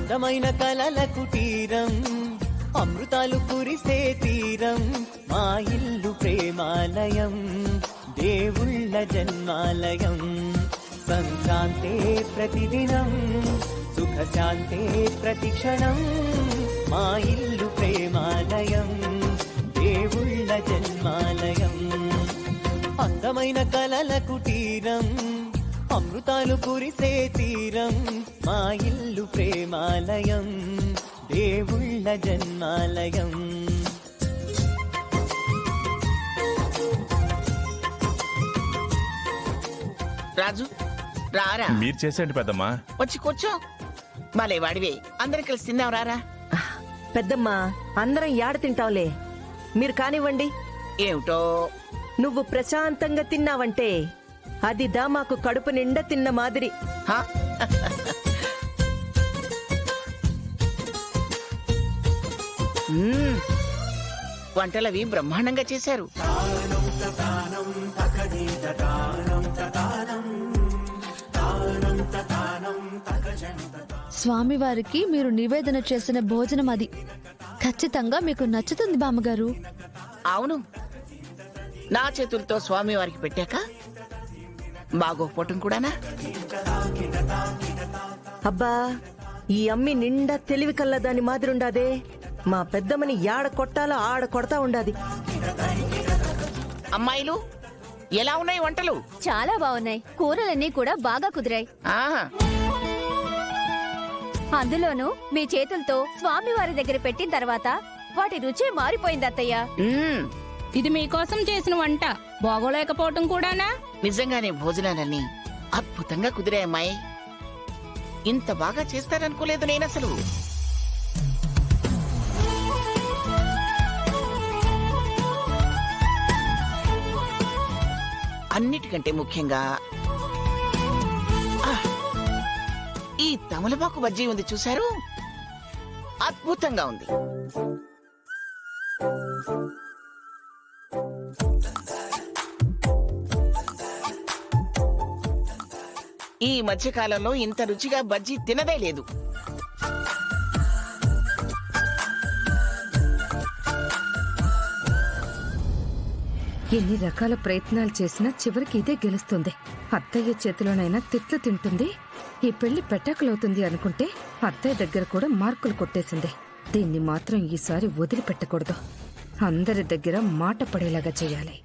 అందమైన కలల కుటీరం, అమృతాలు కురిసే తీరం, మా ఇల్లు ప్రేమాలయం, దేవుళ్ళ జన్మాలయం. సంక్రాంతే ప్రతిదినం, సుఖశాంతే ప్రతిక్షణం, మా ఇల్లు ప్రేమాలయం, దేవుళ్ళ జన్మాలయం. అందమైన కలల కుటీరం, అమృతాలు కురిసే తీరం, మా ఇల్లు ప్రేమాలయం, దేవుళ్ళ జన్మాలయం. రాజు రారా. మీరు చేసేయండి పెద్దమ్మా. వచ్చి కూర్చో. భలే వాడివే, అందరం కలిసి తిందాం రారా. పెద్దమ్మా, అందరం యాడ తింటావులే, మీరు కానివ్వండి. ఏమిటో నువ్వు ప్రశాంతంగా తిన్నావంటే అది దా మాకు కడుపు నిండా తిన్న మాదిరి. హా? వంటలవి బ్రహ్మాండంగా చేశారు. స్వామివారికి మీరు నివేదన చేసిన భోజనం అది ఖచ్చితంగా మీకు నచ్చుతుంది బామ్మగారు. అవును, నా చేతులతో స్వామి వారికి పెట్టాక బాగోపోవటం కూడానా? అబ్బా, ఈ అమ్మి నిండా తెలివి కల్లా దాని మాదిరుండాదే. మా పెద్దమ్మని యాడ కొట్టాలో ఆడ కొడతా ఉండాది. అమ్మాయిలు ఎలా ఉన్నాయి వంటలు? చాలా బాగున్నాయి. కూరలన్నీ కూడా బాగా కుదిరాయి. ఆహా, అందులోనూ మీ చేతులతో స్వామివారి దగ్గర పెట్టిన తర్వాత వాటి రుచి మారిపోయింది అత్తయ్య. ఇది మీకోసం చేసిన వంట బాగోలేకపోవటం కూడానా? నిజంగానే భోజనాలన్నీ అద్భుతంగా కుదిరాయి అమ్మాయి. ఇంత బాగా చేస్తారనుకోలేదు నేను అసలు. అన్నిటికంటే ముఖ్యంగా ఈ తమలపాకు బజ్జీ ఉంది చూశారు, అద్భుతంగా ఉంది. ఈ మధ్యకాలంలో ఇంత రుచిగా బజ్జీ తినదే లేదు. ఎన్ని రకాల ప్రయత్నాలు చేసినా చివరికి ఇదే గెలుస్తుంది. అత్తయ్య చేతిలోనైనా తిట్లు తింటుంది, ఈ పెళ్లి పెటాకులవుతుంది అనుకుంటే అత్తయ్య దగ్గర కూడా మార్కులు కొట్టేసింది. దీన్ని మాత్రం ఈసారి వదిలిపెట్టకూడదు. అందరి దగ్గర మాట పడేలాగా చేయాలి.